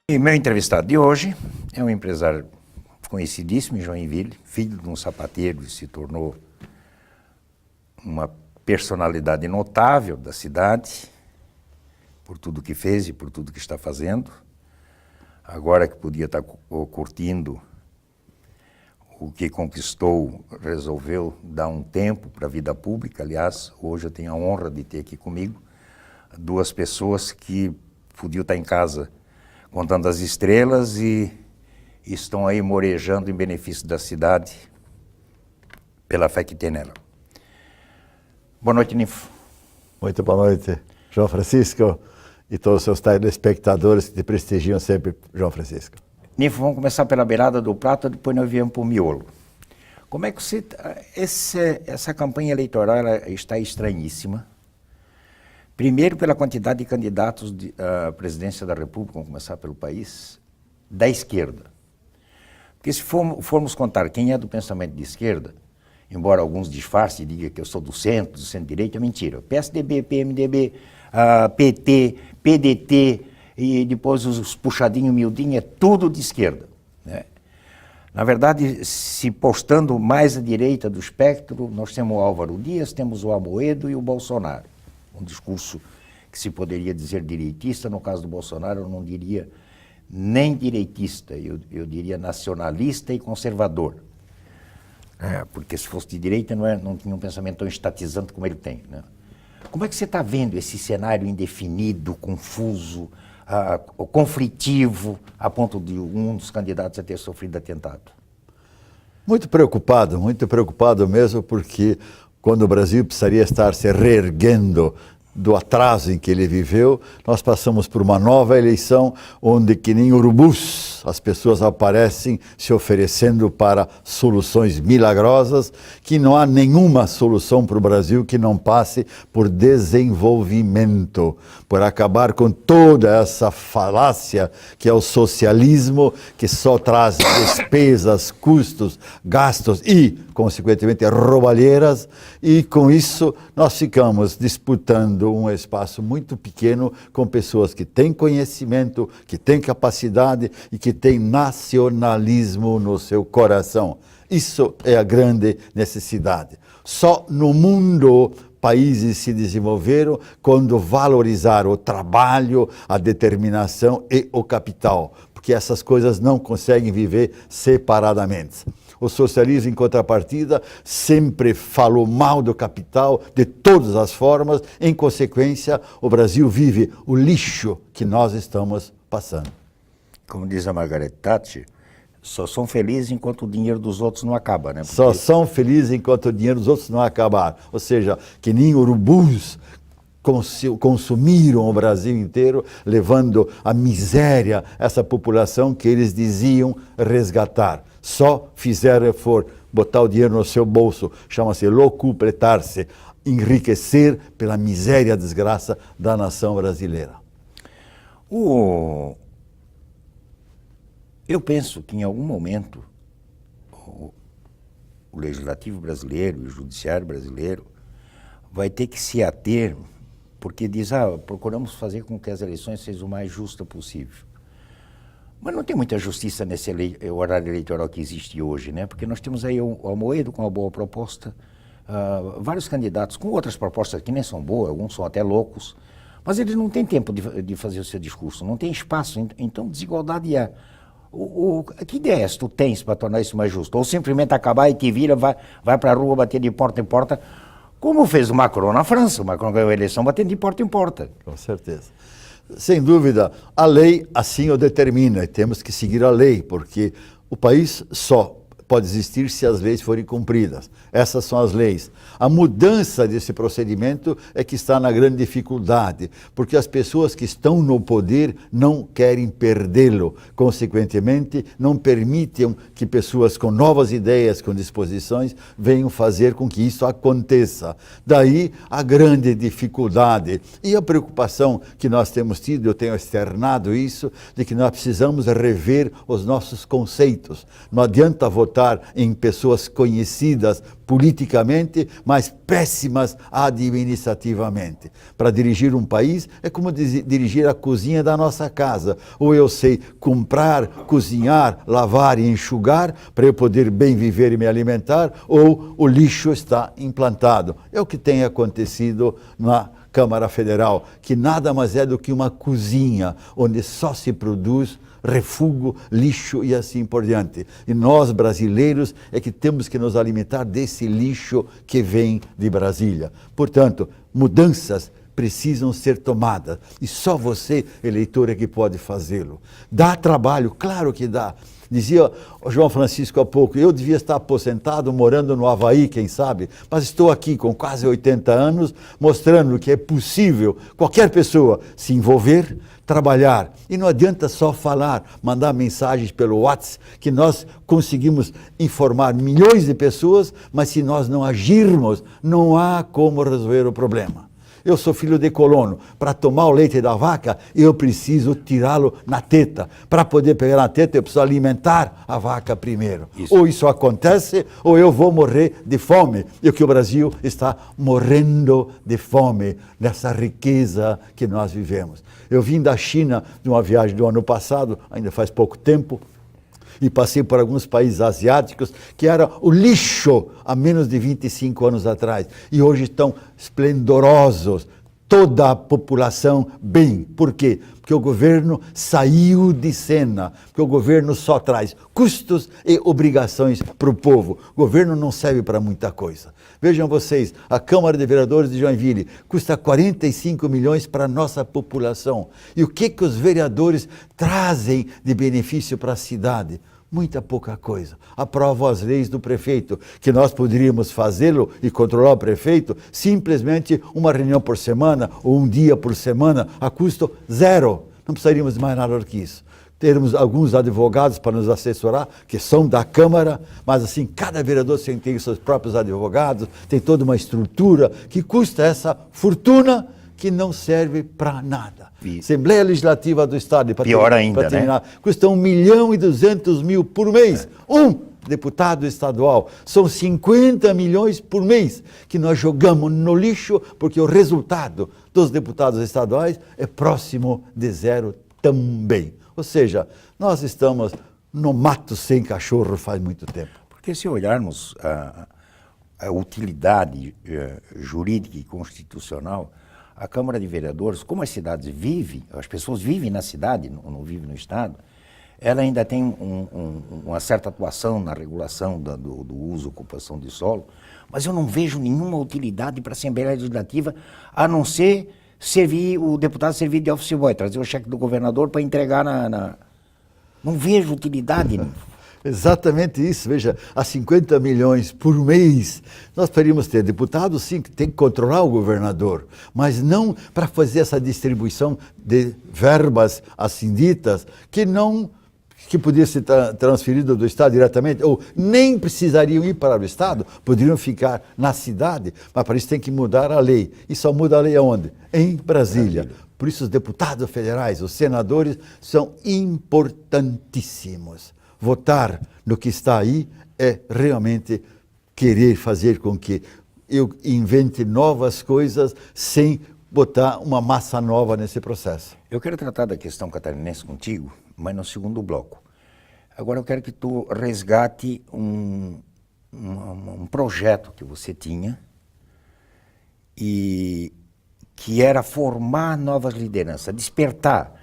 E meu entrevistado de hoje é um empresário conhecidíssimo em Joinville, filho de um sapateiro e se tornou uma personalidade notável da cidade, por tudo que fez e por tudo que está fazendo. Agora que podia estar curtindo o que conquistou, resolveu dar um tempo para a vida pública. Aliás, hoje eu tenho a honra de ter aqui comigo duas pessoas que podiam estar em casa contando as estrelas e estão aí morejando em benefício da cidade pela fé que tem nela. Boa noite, Ninfo. Muito boa noite, João Francisco, e todos os seus telespectadores que te prestigiam sempre, João Francisco. Ninfo, vamos começar pela beirada do prato, depois nós viemos para o miolo. Como é que você... Essa campanha eleitoral ela está estranhíssima. Primeiro, pela quantidade de candidatos à presidência da República, vamos começar pelo país, da esquerda. Porque se formos contar quem é do pensamento de esquerda, embora alguns disfarcem e digam que eu sou do centro-direita, é mentira. PSDB, PMDB, PT, PDT, e depois os puxadinhos, miudinhos, é tudo de esquerda, né? Na verdade, se postando mais à direita do espectro, nós temos o Álvaro Dias, temos o Amoedo e o Bolsonaro. Um discurso que se poderia dizer direitista, no caso do Bolsonaro eu não diria nem direitista, eu diria nacionalista e conservador. Porque se fosse de direita não tinha um pensamento tão estatizante como ele tem, né? Como é que você está vendo esse cenário indefinido, confuso, conflitivo, a ponto de um dos candidatos a ter sofrido atentado? Muito preocupado mesmo, porque quando o Brasil precisaria estar se reerguendo do atraso em que ele viveu, nós passamos por uma nova eleição onde, que nem urubus, as pessoas aparecem se oferecendo para soluções milagrosas, que não há nenhuma solução para o Brasil que não passe por desenvolvimento, por acabar com toda essa falácia que é o socialismo, que só traz despesas, custos, gastos e, consequentemente, roubalheiras, e com isso nós ficamos disputando um espaço muito pequeno com pessoas que têm conhecimento, que têm capacidade e que têm nacionalismo no seu coração. Isso é a grande necessidade. Só no mundo países se desenvolveram quando valorizaram o trabalho, a determinação e o capital, porque essas coisas não conseguem viver separadamente. O socialismo, em contrapartida, sempre falou mal do capital de todas as formas. Em consequência, o Brasil vive o lixo que nós estamos passando. Como diz a Margaret Thatcher, só são felizes enquanto o dinheiro dos outros não acaba, né? Porque... Só são felizes enquanto o dinheiro dos outros não acabar. Ou seja, que nem urubus consumiram o Brasil inteiro, levando à miséria essa população que eles diziam resgatar. Só fizeram botar o dinheiro no seu bolso, chama-se locupletar-se, enriquecer pela miséria e desgraça da nação brasileira. Eu penso que em algum momento o legislativo brasileiro e o judiciário brasileiro vai ter que se ater, porque diz, procuramos fazer com que as eleições sejam o mais justas possível. Mas não tem muita justiça nesse horário eleitoral que existe hoje, né? Porque nós temos aí o Amoedo com uma boa proposta, vários candidatos com outras propostas que nem são boas, alguns são até loucos, mas eles não têm tempo de fazer o seu discurso, não tem espaço, então desigualdade é. Que ideias tu tens para tornar isso mais justo? Ou simplesmente acabar e te vira, vai para a rua bater de porta em porta, como fez o Macron na França. O Macron ganhou a eleição batendo de porta em porta. Com certeza. Sem dúvida, a lei assim o determina e temos que seguir a lei, porque o país só pode existir se as leis forem cumpridas. Essas são as leis. A mudança desse procedimento é que está na grande dificuldade, porque as pessoas que estão no poder não querem perdê-lo. Consequentemente, não permitem que pessoas com novas ideias, com disposições, venham fazer com que isso aconteça. Daí a grande dificuldade e a preocupação que nós temos tido, eu tenho externado isso, de que nós precisamos rever os nossos conceitos. Não adianta votar votar em pessoas conhecidas politicamente, mas péssimas administrativamente. Para dirigir um país é como dirigir a cozinha da nossa casa. Ou eu sei comprar, cozinhar, lavar e enxugar para eu poder bem viver e me alimentar, ou o lixo está implantado. É o que tem acontecido na Câmara Federal, que nada mais é do que uma cozinha, onde só se produz refúgio, lixo e assim por diante. E nós, brasileiros, é que temos que nos alimentar desse lixo que vem de Brasília. Portanto, mudanças precisam ser tomadas. E só você, eleitor, é que pode fazê-lo. Dá trabalho, claro que dá. Dizia o João Francisco há pouco, eu devia estar aposentado, morando no Havaí, quem sabe, mas estou aqui com quase 80 anos, mostrando que é possível qualquer pessoa se envolver, trabalhar. E não adianta só falar, mandar mensagens pelo WhatsApp, que nós conseguimos informar milhões de pessoas, mas se nós não agirmos, não há como resolver o problema. Eu sou filho de colono. Para tomar o leite da vaca, eu preciso tirá-lo na teta. Para poder pegar na teta, eu preciso alimentar a vaca primeiro. Isso. Ou isso acontece, ou eu vou morrer de fome. E o que o Brasil está morrendo de fome, nessa riqueza que nós vivemos. Eu vim da China de uma viagem do ano passado, ainda faz pouco tempo, e passei por alguns países asiáticos que era o lixo há menos de 25 anos atrás. E hoje estão esplendorosos, toda a população bem. Por quê? Porque o governo saiu de cena, porque o governo só traz custos e obrigações para o povo. O governo não serve para muita coisa. Vejam vocês, a Câmara de Vereadores de Joinville custa 45 milhões para a nossa população. E o que os vereadores trazem de benefício para a cidade? Muita pouca coisa. Aprovam as leis do prefeito, que nós poderíamos fazê-lo e controlar o prefeito, simplesmente uma reunião por semana ou um dia por semana, a custo zero. Não precisaríamos de mais nada do que isso. Termos alguns advogados para nos assessorar, que são da Câmara, mas assim, cada vereador tem os seus próprios advogados, tem toda uma estrutura que custa essa fortuna que não serve para nada. Assembleia Legislativa do Estado, pior ainda, terminar, né? Custa 1.200.000 por mês. Um deputado estadual. São 50 milhões por mês que nós jogamos no lixo, porque o resultado dos deputados estaduais é próximo de zero também. Ou seja, nós estamos no mato sem cachorro faz muito tempo. Porque se olharmos a utilidade jurídica e constitucional, a Câmara de Vereadores, como as cidades vivem, as pessoas vivem na cidade, não vivem no Estado, ela ainda tem uma certa atuação na regulação do uso e ocupação de solo, mas eu não vejo nenhuma utilidade para a Assembleia Legislativa, a não ser o deputado servir de office boy, trazer o cheque do governador para entregar Não vejo utilidade. Exatamente isso, veja, a 50 milhões por mês, nós poderíamos ter deputados, sim, que tem que controlar o governador, mas não para fazer essa distribuição de verbas assim ditas, que podia ser transferido do Estado diretamente, ou nem precisariam ir para o Estado, poderiam ficar na cidade, mas para isso tem que mudar a lei. E só muda a lei aonde? Em Brasília. Por isso os deputados federais, os senadores, são importantíssimos. Votar no que está aí é realmente querer fazer com que eu invente novas coisas sem botar uma massa nova nesse processo. Eu quero tratar da questão catarinense contigo, mas no segundo bloco. Agora eu quero que tu resgate um projeto que você tinha e que era formar novas lideranças, despertar.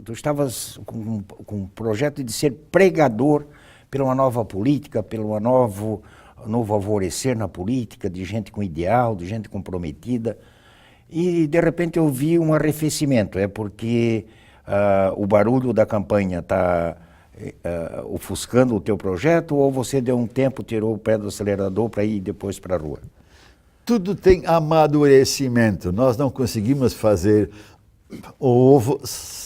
Tu estavas com um projeto de ser pregador pela uma nova política, pelo novo alvorecer na política, de gente com ideal, de gente comprometida. E, de repente, eu vi um arrefecimento. É porque o barulho da campanha está ofuscando o teu projeto, ou você deu um tempo, tirou o pé do acelerador para ir depois para a rua? Tudo tem amadurecimento. Nós não conseguimos fazer o ovo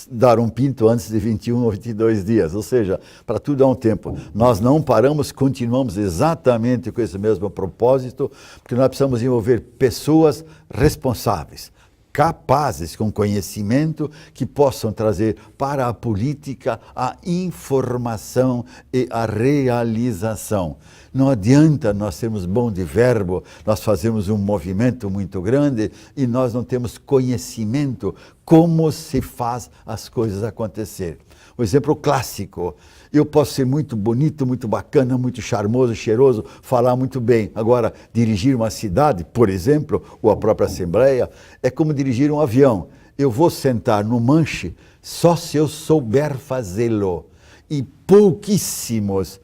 dar um pinto antes de 21 ou 22 dias, ou seja, para tudo há um tempo. Nós não paramos, continuamos exatamente com esse mesmo propósito, porque nós precisamos envolver pessoas responsáveis. capazes, com conhecimento, que possam trazer para a política a informação e a realização. Não adianta nós termos bom de verbo, nós fazemos um movimento muito grande e nós não temos conhecimento como se faz as coisas acontecer. Um exemplo clássico, eu posso ser muito bonito, muito bacana, muito charmoso, cheiroso, falar muito bem. Agora, dirigir uma cidade, por exemplo, ou a própria Assembleia, é como dirigir um avião. Eu vou sentar no manche só se eu souber fazê-lo. E pouquíssimos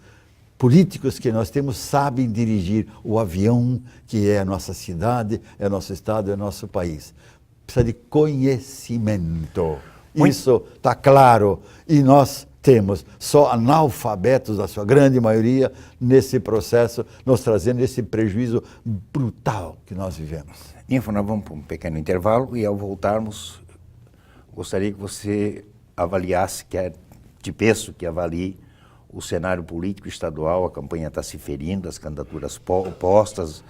políticos que nós temos sabem dirigir o avião que é a nossa cidade, é nosso estado, é nosso país. Precisa de conhecimento. Isso está claro. E nós temos só analfabetos, na sua grande maioria, nesse processo, nos trazendo esse prejuízo brutal que nós vivemos. Ninfo, nós vamos para um pequeno intervalo e ao voltarmos, gostaria que você avaliasse, te peço que avalie o cenário político estadual, a campanha está se ferindo, as candidaturas postas,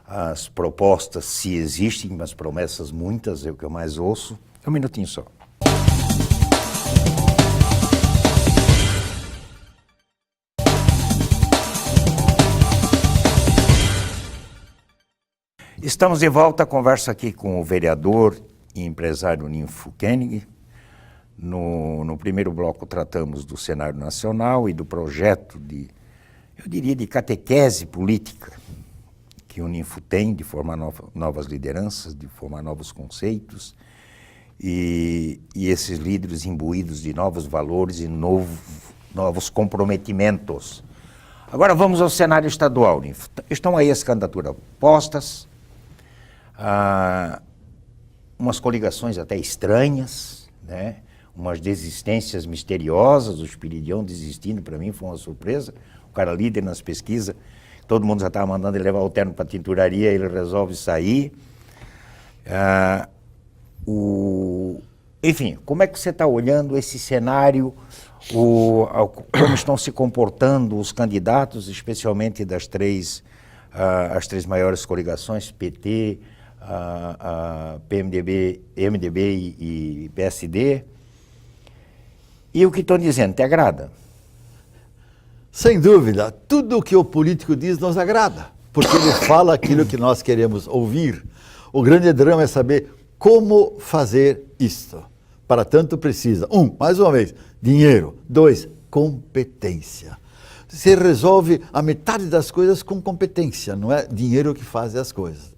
as propostas, se existem, mas promessas muitas, é o que eu mais ouço. Um minutinho só. Estamos de volta à conversa aqui com o vereador e empresário Ninfo Koenig. No primeiro bloco tratamos do cenário nacional e do projeto de, eu diria, de catequese política que o Ninfo tem de formar novas lideranças, de formar novos conceitos e esses líderes imbuídos de novos valores e novos comprometimentos. Agora vamos ao cenário estadual, Ninfo. Estão aí as candidaturas postas, umas coligações até estranhas, né? Umas desistências misteriosas, o Espiridião desistindo, para mim foi uma surpresa, o cara líder nas pesquisas, todo mundo já estava mandando ele levar o terno para a tinturaria, ele resolve sair. Enfim, como é que você está olhando esse cenário, como estão se comportando os candidatos, especialmente das as três maiores coligações, PT, PMDB, MDB e PSD, e o que estão dizendo, te agrada? Sem dúvida, tudo o que o político diz nos agrada, porque ele fala aquilo que nós queremos ouvir. O grande drama é saber como fazer isto. Para tanto precisa, mais uma vez, dinheiro. 2, competência. Você resolve a metade das coisas com competência, não é dinheiro que faz as coisas.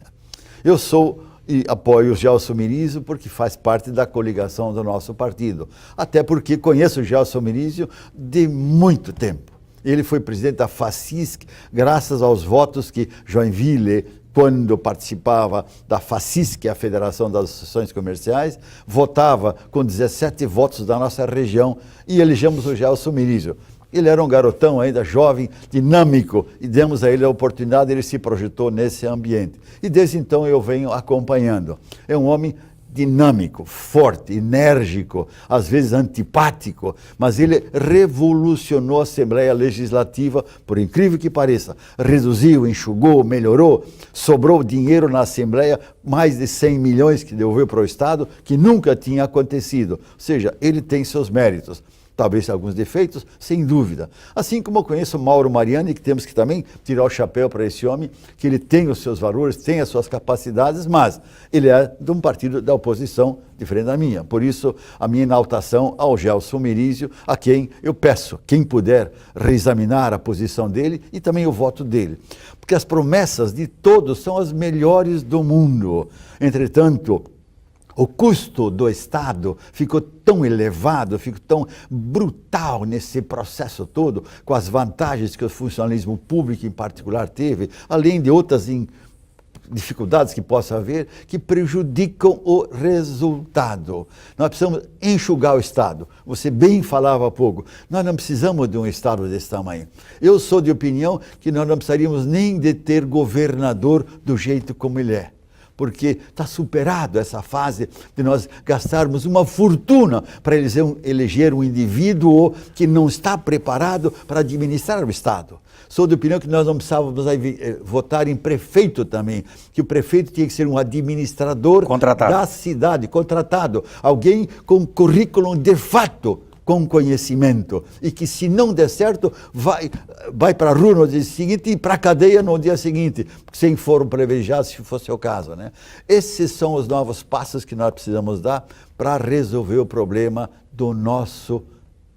Eu sou e apoio o Gelson Mirizio porque faz parte da coligação do nosso partido. Até porque conheço o Gelson Mirizio de muito tempo. Ele foi presidente da FACISC, graças aos votos que Joinville, quando participava da FACISC, a Federação das Associações Comerciais, votava com 17 votos da nossa região e elegemos o Gelson Mirizio. Ele era um garotão ainda, jovem, dinâmico, e demos a ele a oportunidade, ele se projetou nesse ambiente. E desde então eu venho acompanhando. É um homem dinâmico, forte, enérgico, às vezes antipático, mas ele revolucionou a Assembleia Legislativa, por incrível que pareça. Reduziu, enxugou, melhorou, sobrou dinheiro na Assembleia, mais de 100 milhões que devolveu para o Estado, que nunca tinha acontecido. Ou seja, ele tem seus méritos. Talvez alguns defeitos, sem dúvida. Assim como eu conheço Mauro Mariani, que temos que também tirar o chapéu para esse homem, que ele tem os seus valores, tem as suas capacidades, mas ele é de um partido da oposição diferente da minha. Por isso, a minha enaltação ao Gelson Mirizio, a quem eu peço, quem puder, reexaminar a posição dele e também o voto dele. Porque as promessas de todos são as melhores do mundo. Entretanto, o custo do Estado ficou tão elevado, ficou tão brutal nesse processo todo, com as vantagens que o funcionalismo público em particular teve, além de outras dificuldades que possa haver, que prejudicam o resultado. Nós precisamos enxugar o Estado. Você bem falava há pouco, nós não precisamos de um Estado desse tamanho. Eu sou de opinião que nós não precisaríamos nem de ter governador do jeito como ele é. Porque está superado essa fase de nós gastarmos uma fortuna para eleger um indivíduo que não está preparado para administrar o Estado. Sou da opinião que nós não precisávamos votar em prefeito também, que o prefeito tinha que ser um administrador da cidade, contratado, alguém com currículo de fato, com conhecimento, e que se não der certo, vai para a rua no dia seguinte e para a cadeia no dia seguinte, sem foro privilegiado, se fosse o caso, né? Esses são os novos passos que nós precisamos dar para resolver o problema do nosso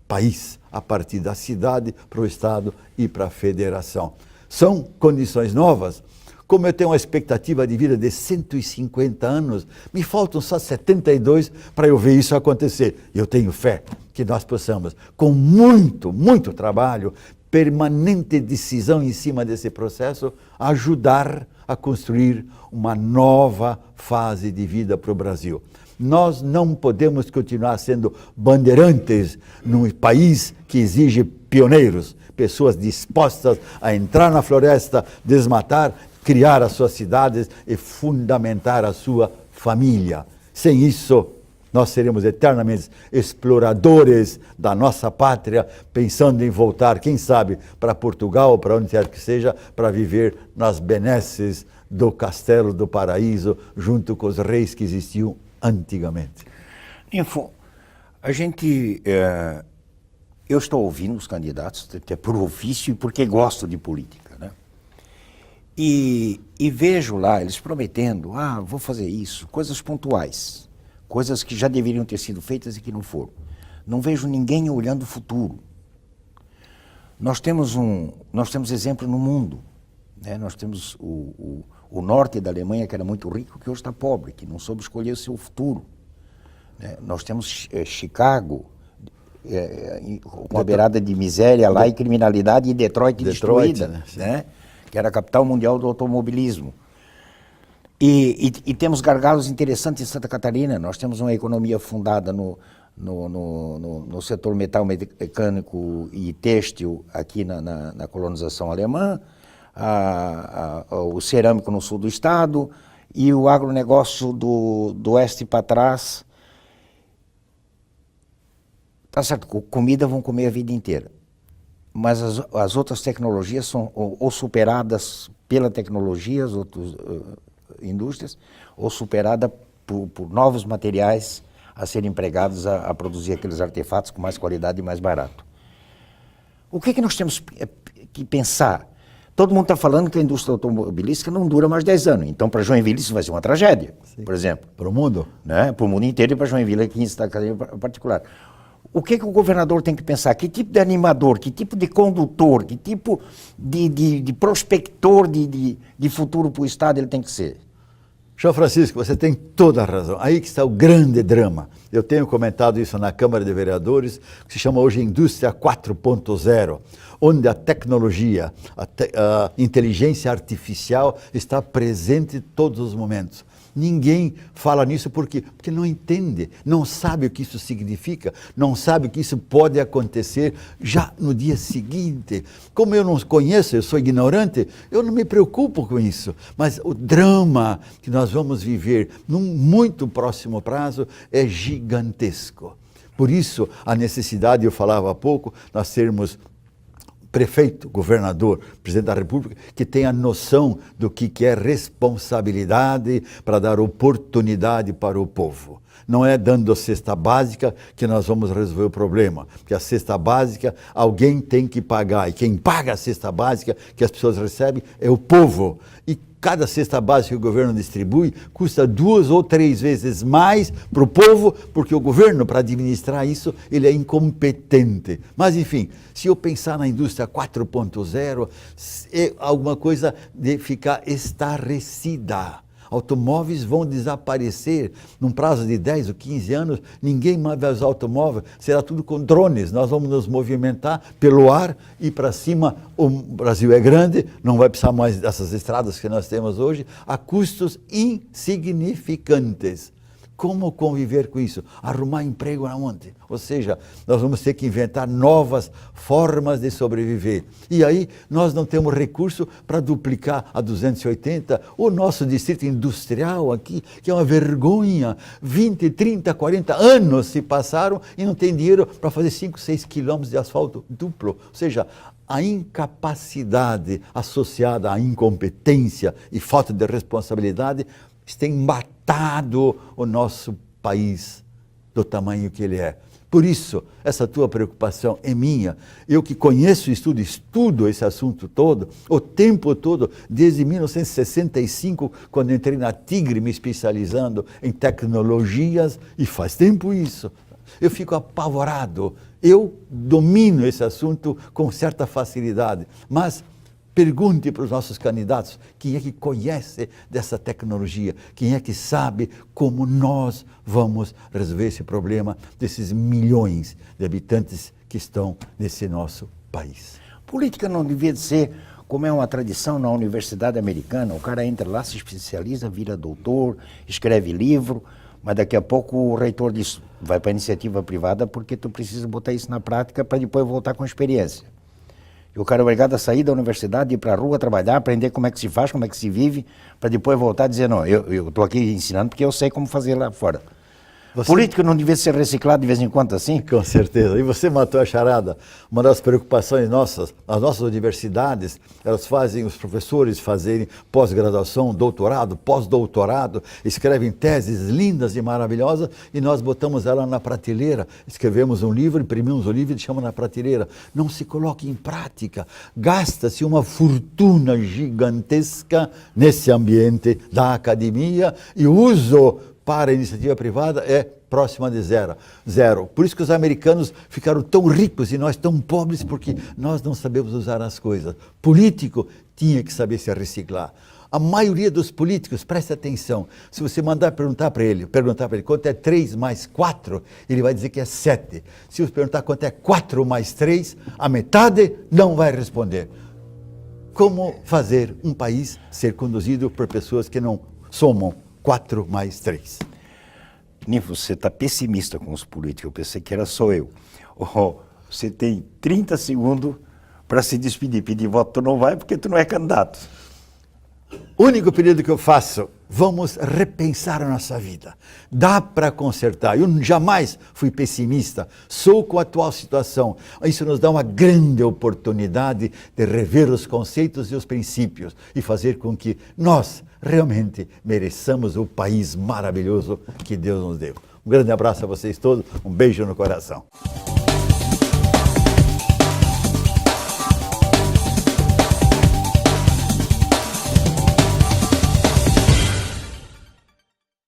país, a partir da cidade para o estado e para a federação. São condições novas. Como eu tenho uma expectativa de vida de 150 anos, me faltam só 72 para eu ver isso acontecer. Eu tenho fé que nós possamos, com muito, muito trabalho, permanente decisão em cima desse processo, ajudar a construir uma nova fase de vida para o Brasil. Nós não podemos continuar sendo bandeirantes num país que exige pioneiros, pessoas dispostas a entrar na floresta, desmatar, criar as suas cidades e fundamentar a sua família. Sem isso, nós seremos eternamente exploradores da nossa pátria, pensando em voltar, quem sabe, para Portugal, para onde quer que seja, para viver nas benesses do Castelo do Paraíso, junto com os reis que existiam antigamente. Info, eu estou ouvindo os candidatos, até por ofício e porque gosto de política, né? E vejo lá eles prometendo, vou fazer isso, coisas pontuais, coisas que já deveriam ter sido feitas e que não foram. Não vejo ninguém olhando o futuro. Nós temos exemplo no mundo, né? Nós temos o norte da Alemanha, que era muito rico, que hoje está pobre, que não soube escolher o seu futuro, né? Nós temos Chicago, com a beirada de miséria lá e criminalidade, e Detroit destruída, né? Que era a capital mundial do automobilismo. E temos gargalos interessantes em Santa Catarina. Nós temos uma economia fundada no setor metal mecânico e têxtil aqui na colonização alemã, o cerâmico no sul do estado e o agronegócio do oeste para trás. Tá certo, comida vão comer a vida inteira, mas as outras tecnologias são ou superadas pela tecnologia, as outras indústrias, ou superadas por novos materiais a serem empregados a produzir aqueles artefatos com mais qualidade e mais barato. O que nós temos que pensar? Todo mundo está falando que a indústria automobilística não dura mais 10 anos, então para Joinville isso vai ser uma tragédia, sim, por exemplo. Para o mundo? Né? Para o mundo inteiro e para Joinville aqui em Santa Catarina em particular. O que o governador tem que pensar? Que tipo de animador, que tipo de condutor, que tipo de prospector de futuro para o Estado ele tem que ser? João Francisco, você tem toda a razão. Aí que está o grande drama. Eu tenho comentado isso na Câmara de Vereadores, que se chama hoje Indústria 4.0, onde a tecnologia, a inteligência artificial está presente em todos os momentos. Ninguém fala nisso porque não entende, não sabe o que isso significa, não sabe o que isso pode acontecer já no dia seguinte. Como eu não conheço, eu sou ignorante, eu não me preocupo com isso. Mas o drama que nós vamos viver num muito próximo prazo é gigantesco. Por isso, a necessidade, eu falava há pouco, nós termos prefeito, governador, presidente da República, que tenha noção do que é responsabilidade para dar oportunidade para o povo. Não é dando a cesta básica que nós vamos resolver o problema, porque a cesta básica alguém tem que pagar, e quem paga a cesta básica que as pessoas recebem é o povo. E cada cesta básica que o governo distribui custa 2 ou 3 vezes mais para o povo, porque o governo, para administrar isso, ele é incompetente. Mas, enfim, se eu pensar na indústria 4.0, é alguma coisa de ficar estarrecida. Automóveis vão desaparecer num prazo de 10 ou 15 anos, ninguém mais vai usar automóvel, será tudo com drones, nós vamos nos movimentar pelo ar e para cima. O Brasil é grande, não vai precisar mais dessas estradas que nós temos hoje, a custos insignificantes. Como conviver com isso? Arrumar emprego aonde? Ou seja, nós vamos ter que inventar novas formas de sobreviver. E aí nós não temos recurso para duplicar a 280 o nosso distrito industrial aqui, que é uma vergonha. 20, 30, 40 anos se passaram e não tem dinheiro para fazer 5, 6 quilômetros de asfalto duplo. Ou seja, a incapacidade associada à incompetência e falta de responsabilidade tem matado o nosso país do tamanho que ele é. Por isso, essa tua preocupação é minha. Eu que conheço e estudo esse assunto todo, o tempo todo, desde 1965, quando entrei na Tigre, me especializando em tecnologias, e faz tempo isso. Eu fico apavorado. Eu domino esse assunto com certa facilidade, mas pergunte para os nossos candidatos quem é que conhece dessa tecnologia, quem é que sabe como nós vamos resolver esse problema desses milhões de habitantes que estão nesse nosso país. Política não devia ser, como é uma tradição na universidade americana, o cara entra lá, se especializa, vira doutor, escreve livro, mas daqui a pouco o reitor diz, vai para a iniciativa privada porque tu precisa botar isso na prática para depois voltar com experiência. E o cara é obrigado a sair da universidade, ir para a rua, trabalhar, aprender como é que se faz, como é que se vive, para depois voltar e dizer, não, eu estou aqui ensinando porque eu sei como fazer lá fora. Político não devia ser reciclado de vez em quando assim? Com certeza. E você matou a charada. Uma das preocupações nossas, as nossas universidades, elas fazem os professores fazerem pós-graduação, doutorado, pós-doutorado, escrevem teses lindas e maravilhosas e nós botamos ela na prateleira. Escrevemos um livro, imprimimos o livro e deixamos na prateleira. Não se coloca em prática. Gasta-se uma fortuna gigantesca nesse ambiente da academia e o uso para a iniciativa privada é próxima de zero. Por isso que os americanos ficaram tão ricos e nós tão pobres, porque nós não sabemos usar as coisas. Político tinha que saber se reciclar. A maioria dos políticos, preste atenção, se você mandar perguntar para ele quanto é 3 mais 4, ele vai dizer que é 7. Se você perguntar quanto é 4 mais 3, a metade não vai responder. Como fazer um país ser conduzido por pessoas que não somam 4 mais 3. Nifo, você está pessimista com os políticos, eu pensei que era só eu. Você tem 30 segundos para se despedir, pedir voto, tu não vai porque tu não é candidato. O único pedido que eu faço, vamos repensar a nossa vida. Dá para consertar. Eu jamais fui pessimista, sou com a atual situação. Isso nos dá uma grande oportunidade de rever os conceitos e os princípios e fazer com que nós realmente mereçamos o país maravilhoso que Deus nos deu. Um grande abraço a vocês todos, um beijo no coração.